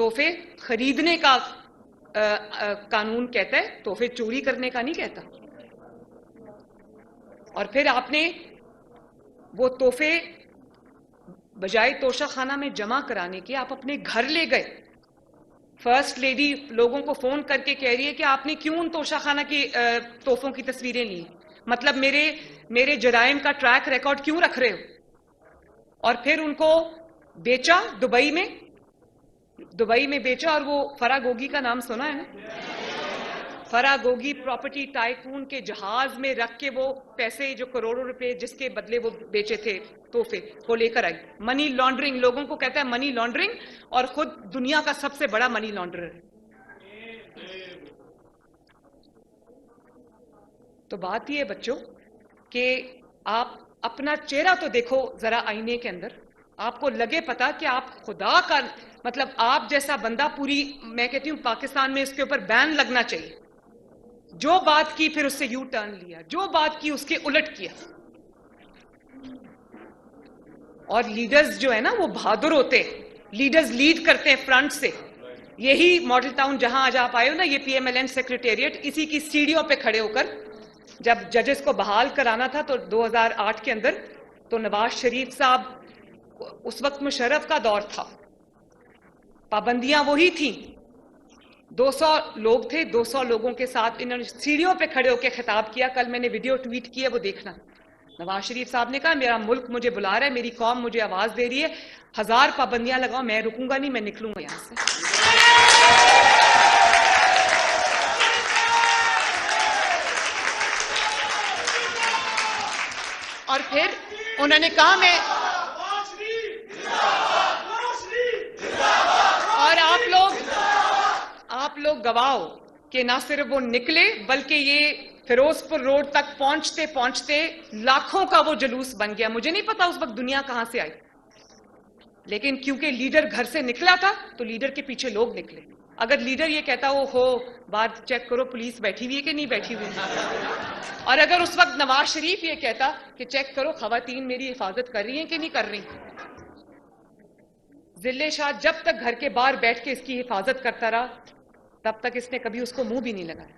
तोहफे खरीदने का कानून कहता है, तोहफे चोरी करने का नहीं कहता। और फिर आपने वो तोहफे बजाय तोशाखाना में जमा कराने के आप अपने घर ले गए। फर्स्ट लेडी लोगों को फोन करके कह रही है कि आपने क्यों उन तोशाखाना की तोहफों की तस्वीरें ली, मतलब मेरे जराइम का ट्रैक रिकॉर्ड क्यों रख रहे हो। और फिर उनको बेचा दुबई में बेचा। और वो फरागोगी का नाम सुना है ना, फरागोगी प्रॉपर्टी टाइकून के जहाज में रख के वो पैसे जो करोड़ों रुपए जिसके बदले वो बेचे थे तोहफे, वो लेकर आई। मनी लॉन्ड्रिंग, लोगों को कहता है मनी लॉन्ड्रिंग, और खुद दुनिया का सबसे बड़ा मनी लॉन्ड्रर है। तो बात ये है बच्चों कि आप अपना चेहरा तो देखो जरा आईने के अंदर, आपको लगे पता कि आप खुदा का, मतलब आप जैसा बंदा पूरी, मैं कहती हूं पाकिस्तान में इसके ऊपर बैन लगना चाहिए। जो बात की फिर उससे यू टर्न लिया, जो बात की उसके उलट किया। और लीडर्स जो है ना वो बहादुर होते हैं, लीडर्स लीड करते हैं फ्रंट से। यही मॉडल टाउन जहां आज आप आए हो ना, ये PMLN सेक्रेटेरिएट, इसी की सीढ़ियों पे खड़े होकर जब जजेस को बहाल कराना था तो 2008 के अंदर, तो नवाज शरीफ साहब, उस वक्त मुशर्रफ का दौर था, पाबंदियां वही थी, 200 लोग थे, 200 लोगों के साथ इन्होंने सीढ़ियों पे खड़े होकर खिताब किया। कल मैंने वीडियो ट्वीट किया, वो देखना। नवाज शरीफ साहब ने कहा मेरा मुल्क मुझे बुला रहा है, मेरी कौम मुझे आवाज दे रही है, 1000 पाबंदियां लगाओ, मैं रुकूंगा नहीं, मैं निकलूंगा यहां से। और फिर उन्होंने कहा मैं, और आप लोग गवाह हो कि ना सिर्फ वो निकले बल्कि ये फिरोजपुर रोड तक पहुंचते पहुंचते लाखों का वो जुलूस बन गया। मुझे नहीं पता उस वक्त दुनिया कहां से आई, लेकिन क्योंकि लीडर घर से निकला था तो लीडर के पीछे लोग निकले। अगर लीडर ये कहता हो बात चेक करो पुलिस बैठी हुई है कि नहीं बैठी हुई, और अगर उस वक्त नवाज शरीफ ये कहता कि चेक करो खवातीन मेरी हिफाजत कर रही हैं कि नहीं कर रही, जिले शाह जब तक घर के बाहर बैठ के इसकी हिफाजत करता रहा तब तक इसने कभी उसको मुंह भी नहीं लगाया।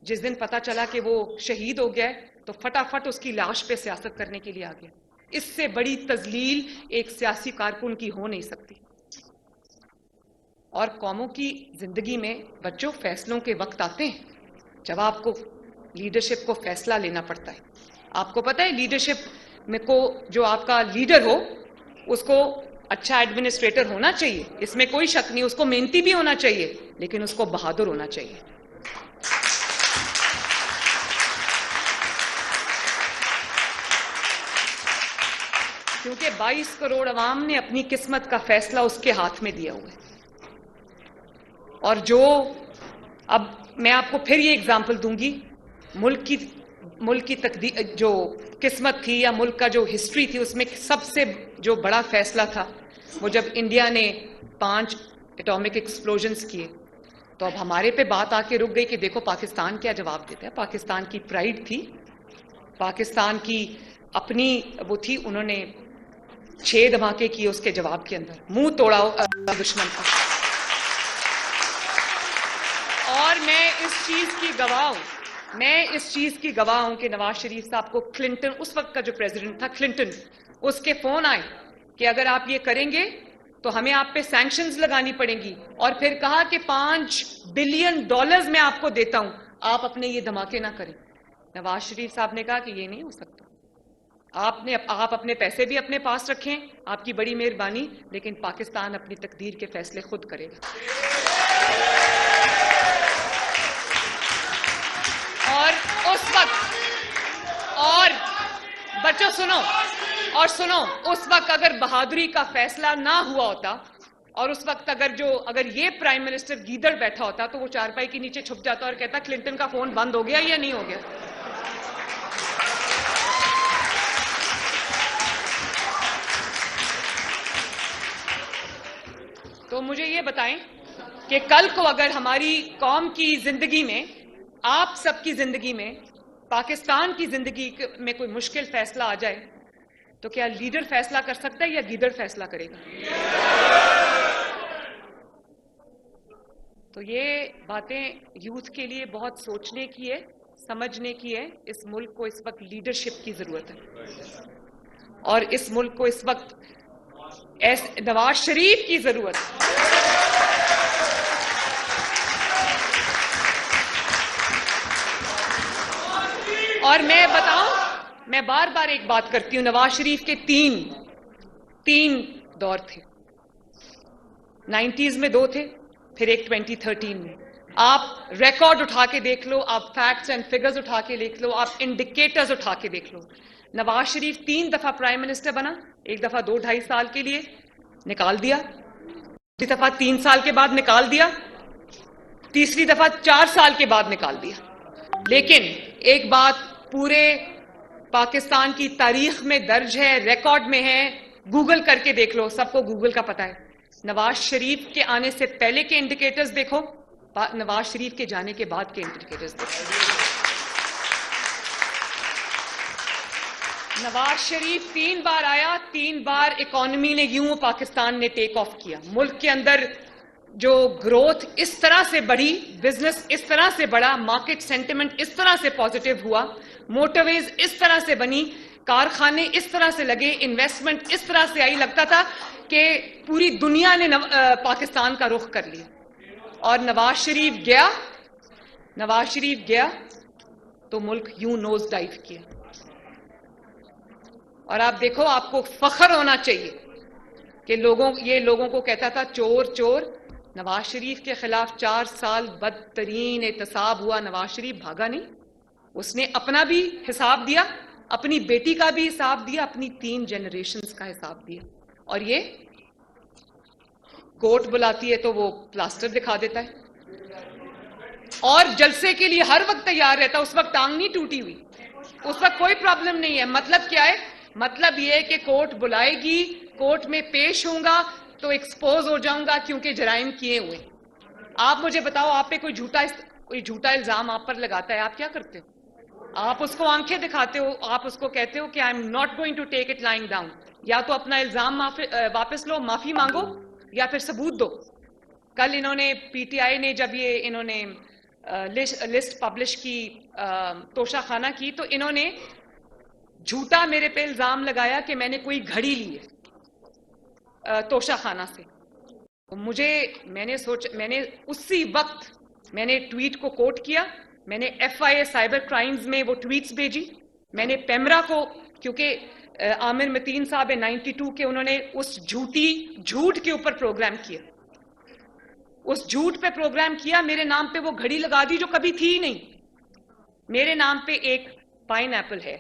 जिस दिन पता चला कि वो शहीद हो गया तो फटाफट उसकी लाश पे सियासत करने के लिए आ गया। इससे बड़ी तजलील एक सियासी कारकुन की हो नहीं सकती। और कौमों की जिंदगी में बच्चों फैसलों के वक्त आते हैं जब आपको लीडरशिप को फैसला लेना पड़ता है। आपको पता है लीडरशिप में को जो आपका लीडर हो उसको अच्छा एडमिनिस्ट्रेटर होना चाहिए, इसमें कोई शक नहीं, उसको मेहनती भी होना चाहिए, लेकिन उसको बहादुर होना चाहिए। क्योंकि 22 करोड़ अवाम ने अपनी किस्मत का फैसला उसके हाथ में दिया हुआ है। और जो अब मैं आपको फिर ये एग्जांपल दूंगी, मुल्क की तकदीर जो किस्मत थी या मुल्क का जो हिस्ट्री थी उसमें सबसे जो बड़ा फैसला था वो जब इंडिया ने 5 एटॉमिक एक्सप्लोजन्स किए, तो अब हमारे पे बात आके रुक गई कि देखो पाकिस्तान क्या जवाब देता है। पाकिस्तान की प्राइड थी, पाकिस्तान की अपनी वो थी, उन्होंने 6 धमाके किए उसके जवाब के अंदर, मुंह तोड़ा दुश्मन का। और मैं इस चीज की गवाह हूं कि नवाज शरीफ साहब को क्लिंटन, उस वक्त का जो प्रेसिडेंट था क्लिंटन, उसके फोन आए कि अगर आप ये करेंगे तो हमें आप पे सैंक्शंस लगानी पड़ेंगी। और फिर कहा कि $5 बिलियन मैं आपको देता हूं, आप अपने ये धमाके ना करें। नवाज शरीफ साहब ने कहा कि ये नहीं हो सकता, आप अपने पैसे भी अपने पास रखें, आपकी बड़ी मेहरबानी, लेकिन पाकिस्तान अपनी तकदीर के फैसले खुद करेगा। और उस वक्त, और बच्चों सुनो, उस वक्त अगर बहादुरी का फैसला ना हुआ होता और उस वक्त अगर ये प्राइम मिनिस्टर गीदड़ बैठा होता तो वो चारपाई के नीचे छुप जाता और कहता क्लिंटन का फोन बंद हो गया या नहीं हो गया। तो मुझे ये बताएं कि कल को अगर हमारी कौम की जिंदगी में, आप सबकी जिंदगी में, पाकिस्तान की जिंदगी में कोई मुश्किल फैसला आ जाए तो क्या लीडर फैसला कर सकता है या गीदड़ फैसला करेगा? तो ये बातें यूथ के लिए बहुत सोचने की है, समझने की है। इस मुल्क को इस वक्त लीडरशिप की जरूरत है और इस मुल्क को इस वक्त नवाज शरीफ की जरूरत है। और मैं बताऊं, मैं बार बार एक बात करती हूं, नवाज शरीफ के तीन दौर थे। 90s में 2 थे, फिर एक 2013 में। आप रिकॉर्ड उठा के देख लो, आप फैक्ट्स एंड फिगर्स उठा के देख लो, आप इंडिकेटर्स उठा के देख लो। नवाज शरीफ 3 दफा प्राइम मिनिस्टर बना, एक दफा 2-2.5 साल के लिए निकाल दिया, दूसरी दफा 3 साल के बाद निकाल दिया, तीसरी दफा 4 साल के बाद निकाल दिया। लेकिन एक बात पूरे पाकिस्तान की तारीख में दर्ज है, रिकॉर्ड में है, गूगल करके देख लो, सबको गूगल का पता है। नवाज शरीफ के आने से पहले के इंडिकेटर्स देखो, नवाज शरीफ के जाने के बाद के इंडिकेटर्स देखो। नवाज शरीफ 3 बार आया, 3 बार इकोनॉमी ने यूं पाकिस्तान ने टेक ऑफ किया। मुल्क के अंदर जो ग्रोथ इस तरह से बढ़ी, बिजनेस इस तरह से बढ़ा, मार्केट सेंटिमेंट इस तरह से पॉजिटिव हुआ, मोटरवेज इस तरह से बनी, कारखाने इस तरह से लगे, इन्वेस्टमेंट इस तरह से आई, लगता था कि पूरी दुनिया ने पाकिस्तान का रुख कर लिया। और नवाज शरीफ गया तो मुल्क यूं नोज डाइव किया। और आप देखो, आपको फख्र होना चाहिए कि लोगों को कहता था चोर चोर। नवाज शरीफ के खिलाफ 4 साल बदतरीन एहतसाब हुआ, नवाज शरीफ भागा नहीं, उसने अपना भी हिसाब दिया, अपनी बेटी का भी हिसाब दिया, अपनी 3 जनरेशंस का हिसाब दिया। और ये कोर्ट बुलाती है तो वो प्लास्टर दिखा देता है और जलसे के लिए हर वक्त तैयार रहता है। उस वक्त टांग नहीं टूटी हुई, उस वक्त कोई प्रॉब्लम नहीं है। मतलब क्या है? मतलब ये है कि कोर्ट बुलाएगी, कोर्ट में पेश होऊंगा तो एक्सपोज हो जाऊंगा क्योंकि जराइम किए हुए। आप मुझे बताओ, आप पे कोई झूठा इल्जाम आप पर लगाता है, आप क्या करते हो? आप उसको आंखें दिखाते हो, आप उसको कहते हो कि I am not going to take it lying down. या तो अपना इल्जाम वापस लो, माफी मांगो, या फिर सबूत दो। कल इन्होंने पीटीआई ने जब ये इन्होंने लिस्ट पब्लिश की, तोशाखाना की, तो इन्होंने झूठा मेरे पे इल्जाम लगाया कि मैंने कोई घड़ी ली है तोशाखाना से। तो मैंने उसी वक्त मैंने ट्वीट को कोट किया, मैंने FIA साइबर क्राइम्स में वो ट्वीट्स भेजी, मैंने पेमरा को, क्योंकि आमिर मतीन साहब है 92 के, उन्होंने उस झूठ के ऊपर प्रोग्राम किया, उस झूठ पे प्रोग्राम किया, मेरे नाम पे वो घड़ी लगा दी जो कभी थी ही नहीं। मेरे नाम पे एक पाइनएप्पल है।